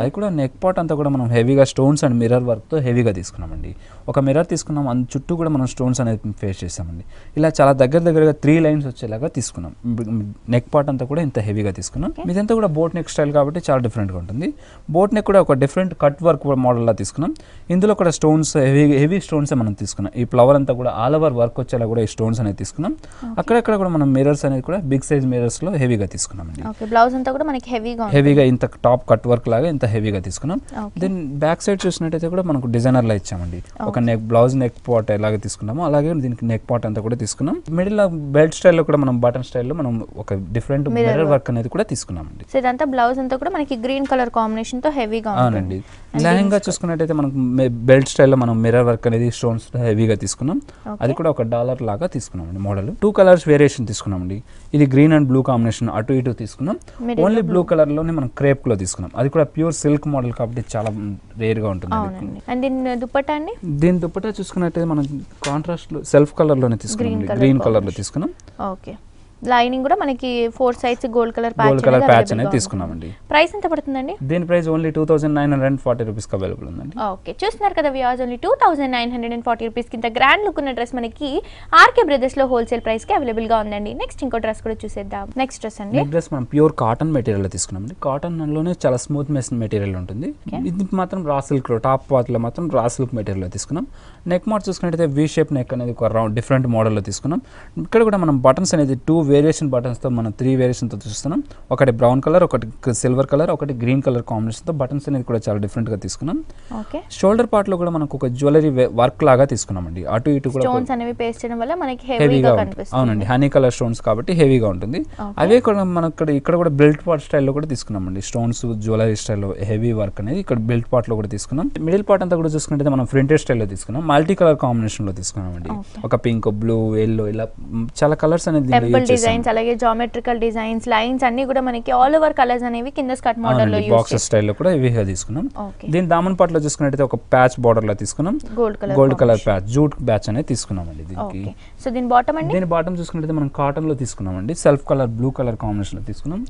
అది కూడా నెక్ పార్ట్ అంతా కూడా మనం హెవీగా స్టోన్స్ అండ్ మిర్రర్ వర్క్ తో హెవీగా తీసుకున్నామండి. ఒక మిర్రర్ తీసుకున్నాం, అందు చుట్టూ కూడా మనం స్టోన్స్ అనేది ఫేస్ చేసామండి. ఇలా చాలా దగ్గరగా 3 లైన్స్ వచ్చేలాగా తీసుకున్నాం. నెక్ పార్ట్ అంతా కూడా ఇంత హెవీగా తీసుకున్నాం. ఇదంతా కూడా బోట్ నెక్ స్టైల్ కాబట్టి చాలా డిఫరెంట్ గా ఉంటుంది. బోట్ నెక్ కూడా ఒక డిఫరెంట్ కట్ వర్క్ మోడల్ లా తీసుకున్నాం. ఇందులో కూడా స్టోన్స్ హెవీ స్టోన్స్ మనం తీసుకున్నాం. ఈ ఫ్లవర్ అంతా కూడా ఆల్ ఓవర్ వర్క్ వచ్చేలా కూడా ఈ స్టోన్స్ అనేది తీసుకున్నాం. అక్కడక్కడ కూడా మనం మిర్రర్స్ అనేది కూడా బిగ్ సైజ్ మిర్రర్స్ లో హెవీగా తీసుకున్నామండి. బ్లౌజ్ అంతా కూడా మనకి హెవీగా ఇంత టాప్ కట్ వర్క్ లాగా ఇంత హెవీగా తీసుకున్నాం. దెన్ బ్యాక్ సైడ్ చూసినట్టయితే కూడా మనకు డిజైనర్ లా ఇచ్చామండి. ఒక బ్లౌజ్ నెక్ పార్ట్ ఎలాగ తీసుకున్నామో అలాగే దీనికి నెక్ పార్ట్ అంతా కూడా తీసుకున్నాం. మిడిల్ లో బెల్ట్ స్టైల్లో కూడా మనం బటన్ స్టైల్లో మనం ఒక డిఫరెంట్ మిర్రర్ వర్క్ అనేది కూడా తీసుకున్నామండి. సో ఇదంతా బ్లౌజ్ అంతా కూడా మనకి గ్రీన్ కలర్ కాంబినేషన్ తో హెవీగా ఉంటుంది. అవునండి. లెహంగా చూసుకున్నట్టయితే మనకు బెల్ట్ స్టైల్లో మనం మిర్రర్ వర్క్ అనేది స్టోన్స్ హెవీగా తీసుకున్నాం. అది కూడా ఒక డాలర్ లాగా తీసుకున్నామండి. మోడల్ 2 కలర్స్ వేరియేషన్ తీసుకున్నామండి. ఇది గ్రీన్ అండ్ బ్లూ కాంబినేషన్ అటు ఇటు తీసుకున్నాం. ఓన్లీ బ్లూ కలర్ లోనే మనం క్రేప్ లో తీసుకున్నాం. అది కూడా ప్యూర్ సిల్క్ మోడల్ కాబట్టి చాలా రేర్ గా ఉంటుంది. దీని దుపట్టా చూసుకున్నట్టయితే మనం కాంట్రాస్ట్ లో సెల్ఫ్ కలర్ లోనే తీసుకున్నాం. గ్రీన్ కలర్ లో తీసుకున్నాం. ఓకే, లైనింగ్ కూడా మనకి 4 సైడ్స్ గోల్డ్ కలర్ ప్యాచ్ అనేది తీసుకున్నామండి. ప్రైస్ ఎంత పడుతుందండి? దీని ప్రైస్ ఓన్లీ 2940 రూపీస్ కి అవైలబుల్ ఉందండి. ఓకే, చూస్తున్నారు కదా వ్యూయర్స్, ఓన్లీ 2940 రూపీస్ కింద గ్రాండ్ లుక్ ఉన్న డ్రెస్ మనకి ఆర్కే బ్రదర్స్ లో హోల్సేల్ ప్రైస్ కి అవైలబుల్ గా ఉందండి. నెక్స్ట్ ఇంకో డ్రెస్ కూడా చూసేద్దాం. నెక్స్ట్ డ్రెస్ అండి. నెక్స్ట్ డ్రెస్ మనం ప్యూర్ కాటన్ మెటీరియల్ లో తీసుకున్నామండి. కాటన్ లోనే చాలా స్మూత్ మెటీరియల్ ఉంటుంది. ఇది మాత్రం రా సిల్క్ లో టాప్ పార్ట్ లో మాత్రం రా సిల్క్ మెటీరియల్ లో తీసుకున్నాం. నెక్ మార్క్ చూసుకున్నట్టయితే వి షేప్ నెక్ అనేది ఒక రౌండ్ డిఫరెంట్ మోడల్ లో తీసుకున్నాం. ఇక్కడ కూడా మనం బటన్స్ అనేది 2 వేరియేషన్ బటన్స్తో మనం 3 వేరియేషన్తో చూస్తున్నాం. ఒకటి బ్రౌన్ కలర్, ఒకటి సిల్వర్ కలర్, ఒకటి గ్రీన్ కలర్ కాంబినేషన్తో బటన్స్ అనేది కూడా చాలా డిఫరెంట్గా తీసుకున్నాం. షోల్డర్ పార్ట్లో కూడా మనకు ఒక జ్యువెలరీ వర్క్ లాగా తీసుకున్నామండి. అటు ఇటు కూడా స్టోన్స్ అనేవి పేస్ట్ చేయడం వల్ల మనకి హెవీగా కనిపిస్తుంది. అవునండి, హనీ కలర్ స్టోన్స్ కాబట్టి హెవీగా ఉంటుంది. అవే కూడా మనకు ఇక్కడ కూడా బెల్ట్ పార్ట్ స్టైల్లో కూడా తీసుకున్నామండి. స్టోన్స్ జ్యువెలరీ స్టైల్లో హెవీ వర్క్ అనేది ఇక్కడ బెల్ట్ పార్ట్లో కూడా తీసుకున్నాం. మిడిల్ పార్ట్ అంతా కూడా చూసుకుంటే మనం ప్రింటెడ్ స్టైల్లో తీసుకున్నాం. మల్టీ కలర్ కాంబినేషన్లో తీసుకున్నామండి. ఒక పింక్, బ్లూ, ఎల్లో ఇలా చాలా కలర్స్ అనేది టెంపుల్ డిజైన్స్, అలాగే జామెట్రికల్ డిజైన్స్, లైన్స్ అన్ని కూడా మనకి ఆల్ ఓవర్ కలర్స్ అనేవి కింద స్కర్ట్ మోడల్ లో యూస్ బాక్స్ స్టైల్లో కూడా ఇవిగా తీసుకున్నాం. దీని దామన్ పార్ట్ లో చూసుకున్నట్లయితే ఒక ప్యాచ్ బోర్డర్ లో తీసుకున్నాం. Gold colour patch, jute patch అనేది తీసుకున్నామండి దీనికి. సో దీని బాటమ్ అండి, దీని బాటమ్ చూసుకున్నట్లయితే మనం కాటన్ లో తీసుకున్నామండి. Self colour blue colour combination లో తీసుకున్నాం.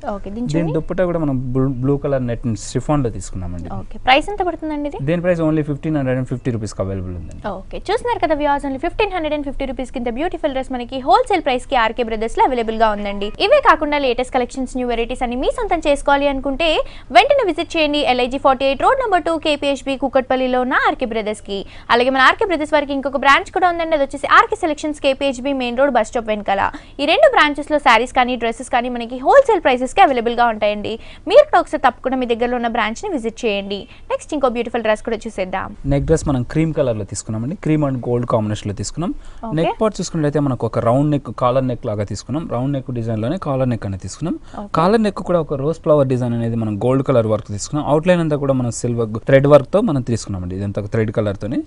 దీని దుప్పట్టా కూడా మనం బ్లూ కలర్ నెట్ షిఫాన్ లో తీసుకున్నామండి. ప్రైస్ ఎంత పడుతుందండి ఇది? దీని ప్రైస్ ఓన్లీ 1550 రూపీస్ కి అవైలబుల్ ఉందండి. ఓకే, చూస్తున్నారు కదా వ్యూవర్స్, ఓన్లీ 1550 రూపీస్ కింద బ్యూటిఫుల్ డ్రెస్ మనకి హోల్సేల్ ప్రైస్ కి ఆర్కే బ్రదర్స్ లో అవైలబుల్ గా ఉందండి. ఇవే కాకుండా లేటెస్ట్ కలెక్షన్స్, న్యూ వెరైటీస్ అన్ని మీ సొంతం చేసుకోవాలి అనుకుంటే వెంటనే విజిట్ చేయండి LIG 48 రోడ్ నెంబర్ 2 KPHB కూకట్పల్లిలో ఉన్న ఆర్కే బ్రదర్స్ కి. అలాగే మన ఆర్కే బ్రదర్స్ వారికి ఇంకొక బ్రాంచ్ కూడా ఉందండి. అది వచ్చేసి RK selections KPHB main road bus stop వెనకాల. ఈ 2 బ్రాంచెస్ లో శారీస్ కానీ డ్రెస్సెస్ కానీ మనకి హోల్సేల్ ప్రైసెస్ కి అవైలబుల్ గా ఉంటాయండి. మీరు కూడా ఒకసారి తప్పకుండా మీ దగ్గరలో ఉన్న బ్రాంచ్ ని విజిట్ చేయండి. నెక్స్ట్ ఇంకో బ్యూటిఫుల్ డ్రెస్ కూడా చూసేద్దాం. నెక్ డ్రెస్ మనం క్రీమ్ కలర్ లో తీసుకున్నామండి. క్రీమ్ అండ్ గోల్డ్ కాంబినేషన్ లో తీసుకున్నాం. నెక్ పార్ట్ చూసుకున్నట్లయితే మనకు ఒక రౌండ్ నెక్, కాలర్ నెక్ లాగా తీసుకున్నాం. రౌండ్ నెక్ డిజైన్ లోనే కాలర్ నెక్ అనేది తీసుకున్నాం. కాలర్ నెక్ కూడా ఒక రోజ్ ఫ్లవర్ డిజైన్ అనేది మనం గోల్డ్ కలర్ వర్క్ తీసుకున్నాం. అవుట్ లైన్ అంతా కూడా మనం సిల్వర్ థ్రెడ్ వర్క్ తో మనం తీసుకున్నామండి. ఇదంతా థ్రెడ్ కలర్ తోని.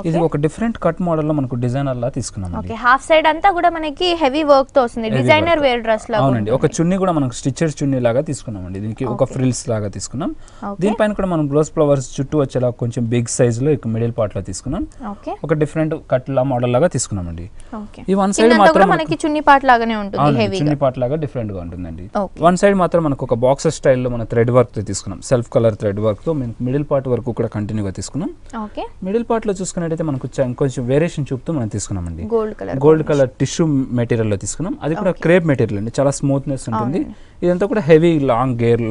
ఇది ఒక డిఫరెంట్ కట్ మోడల్ లో మనకు డిజైనర్ లా తీసుకున్నాం. హాఫ్ సైడ్ అంతా కూడా మనకి హెవీ వర్క్ తో వస్తుంది, డిజైనర్ వేర్ డ్రెస్ లాగా. అవునండి, ఒక చున్నీ కూడా మనకు స్టిచెడ్ చున్నీ లాగా తీసుకున్నామండి. దీనికి ఒక ఫ్రిల్స్ లాగా తీసుకున్నాం. దీనిపైన కూడా మనం రోజ్ ఫ్లవర్స్ చుట్టూ వచ్చేలా కొంచెం బిగ్ సైజ్ లో మిడిల్ పార్ట్ లో తీసుకున్నాం. ఒక డిఫరెంట్ కట్ లా మోడల్ లాగా తీసుకున్నామండి. ఈ వన్ సైడ్ మాత్రం మనకి చున్నీ పార్ట్ లాగానే ఉంటుంది, హెవీ చున్నీ పార్ట్ లాగా డిఫరెంట్ గా ఉంటుందండి. వన్ సైడ్ మాత్రం మనకు ఒక బాక్సర్ స్టైల్లో మన థ్రెడ్ వర్క్ తో తీసుకున్నాం. సెల్ఫ్ కలర్ థ్రెడ్ వర్క్ తో మిడిల్ పార్ట్ వరకు కూడా కంటిన్యూగా తీసుకున్నాం. మిడిల్ పార్ట్ లో చూసుకున్నట్టయితే మనకు కొంచెం వేరియేషన్ చూపుతూ మనం తీసుకున్నామండి. గోల్డ్ కలర్ టిష్యూ మెటీరియల్ లో తీసుకున్నాం. అది కూడా క్రేప్ మెటీరియల్ అండి, చాలా స్మూత్నెస్ ఉంటుంది. ఇదంతా కూడా heavy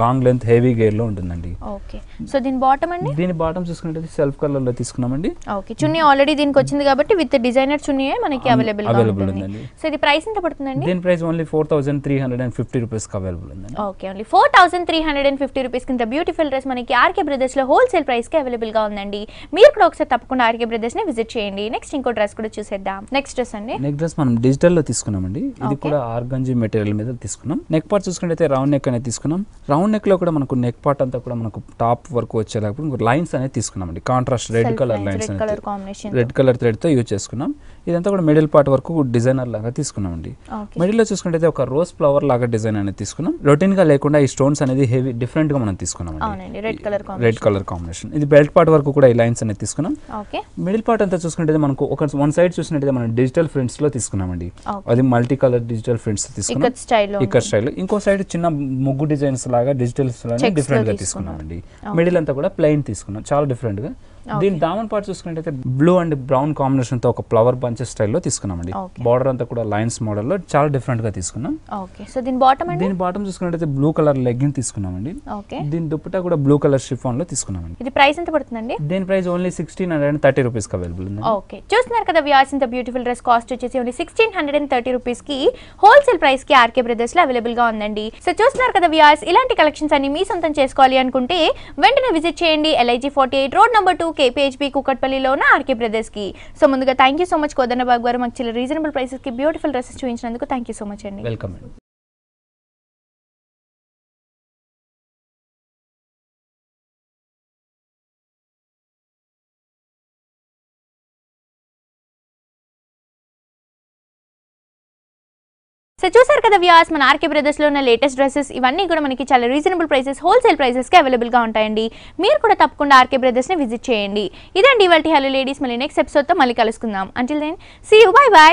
long length heavy gear లో ఉంటుందండి. ఓకే, సో దీని బాటమ్ అండి? దీని బాటమ్ చూసుకున్నట్టయితే సెల్ఫ్ కలర్ లో తీసుకున్నామండి. ఓకే, చున్నీ ఆల్రెడీ దీనికి వచ్చింది కాబట్టి విత్ డిజైనర్ చున్నీ మనకి అవైలబుల్ ఉందండి. సో ఇది ప్రైస్ ఎంత పడుతుందండి? దీని ప్రైస్ ఓన్లీ 4350 రూపీస్ కి అవైలబుల్ ఉందండి. ఓకే, ఓన్లీ 4350 రూపీస్ కింద బ్యూటిఫుల్ డ్రెస్ మనకి ఆర్కే బ్రదర్స్ లో హోల్సేల్ ప్రైస్ కి అవైలబుల్ గా ఉందండి. మీరు కూడా ఒకసారి తప్పకుండా ఆర్కే బ్రదర్స్ ని విజిట్ చేయండి. నెక్స్ట్ ఇంకో డ్రెస్ కూడా చూసేద్దాం. నెక్స్ట్ డ్రెస్ అండి, నెక్ డ్రెస్ మనం డిజిటల్ లో తీసుకున్నామండి. ఇది కూడా ఆర్గంజీ మెటీరియల్ మీద తీసుకున్నాం. నెక్ పార్ట్ చూసుకుంటే రౌండ్ నెక్ అనేది తీసుకున్నాం. రౌండ్ నెక్ లో కూడా మనకు నెక్ పార్ట్ అంతా కూడా మనకు టాప్ వరకు వచ్చేలా లైన్స్ అనేది తీసుకున్నామండి. Contrast red colour lines, red colour thread తో యూజ్ చేసుకున్నాం. ఇదంతా కూడా మిడిల్ పార్ట్ వరకు డిజైనర్ లాగా తీసుకున్నామండి. మిడిల్ లో చూసుకుంటే ఒక రోజ్ ఫ్లవర్ లాగా డిజైన్ అనేది తీసుకున్నాం. రొటీన్ గా లేకుండా ఈ స్టోన్స్ అనేది హెవీ డిఫరెంట్ గా మనం తీసుకున్నాం. Red colour combination. ఇది బెల్ట్ పార్ట్ వరకు కూడా ఈ లైన్స్ అనేది తీసుకున్నాం. మిడిల్ పార్ట్ అంతా చూసుకుంటే మనకు ఒక వన్ సైడ్ చూసినట్టయితే మనం డిజిటల్ ప్రింట్స్ లో తీసుకున్నామండి. అది మల్టీ కలర్ డిజిటల్ ప్రింట్స్ తీసుకున్నాం, ఇక్కడ స్టైల్. ఇంకో సైడ్ చిన్న ముగ్గు డిజైన్స్ లాగా డిజిటల్స్ డిఫరెంట్ గా తీసుకున్నామండి. మిడిల్ అంతా కూడా ప్లెయిన్ తీసుకున్నాం, చాలా డిఫరెంట్ గా. దీని దామన్ పార్ట్ చూసుకుంటే బ్లూ అండ్ బ్రౌన్ కాంబినేషన్ తో ఒక ఫ్లవర్ బంచెస్ స్టైల్లో తీసుకున్నామండి. బార్డర్ అంతా కూడా లైన్స్ మోడల్ లో చాలా డిఫరెంట్ గా తీసుకున్నాం. దీని బాటమ్ చూసుకుంటే బ్లూ కలర్ లెగ్గిన్ తీసుకున్నామండి. దీని దుప్పట్టా కూడా బ్లూ కలర్ షిఫాన్ లో తీసుకున్నామండి. ఇది ప్రైస్ ఎంత పడుతుందండి? దీని ప్రైస్ ఓన్లీ 1630 రూపీస్ కి అవైలబుల్ ఉంది. ఓకే, చూస్తున్నారు కదా వ్యూవర్స్, ఇంత బ్యూటిఫుల్ డ్రెస్ కాస్ట్ వచ్చేసి ఓన్లీ 1630 రూపీస్ కి హోల్సేల్ ప్రైస్ కి ఆర్కే బ్రదర్స్ లో అవైలబుల్ గా ఉందండి. సో చూస్తున్నారు కదా వ్యూవర్స్, ఇలాంటి కలెక్షన్స్ అన్ని మీ సొంతం చేసుకోవాలి అనుకుంటే వెంటనే విజిట్ చేయండి LIG 48 రోడ్ నెంబర్ 2 KPHB కూకట్పల్లిలో ఉన్న ఆర్కే బ్రదర్స్ కి. సో ముందుగా thank you so much Kodanna Babu గారు, మాకు చాలా రీజనబుల్ ప్రైసెస్ కి బ్యూటిఫుల్ డ్రెస్సెస్ చూపించినందుకు థ్యాంక్ యూ సో మచ్ అండి. వెల్కమ్ అండి. సో చూసారు కదా వ్యూవర్స్, మన ఆర్కే బ్రదర్స్ లో ఉన్న లేటెస్ట్ డ్రెస్సెస్ ఇవన్నీ కూడా మనకి చాలా రీజనబుల్ ప్రైసెస్, హోల్సేల్ ప్రైసెస్ కి అవైలబుల్ గా ఉంటాయండి. మీరు కూడా తప్పకుండా ఆర్కే బ్రదర్స్ ని విజిట్ చేయండి. ఇదండి ఇవాల్టి హలో లేడీస్, మళ్ళీ నెక్స్ట్ ఎపిసోడ్ తో మళ్ళీ కలుసుకుందాం. Until then see you, bye by.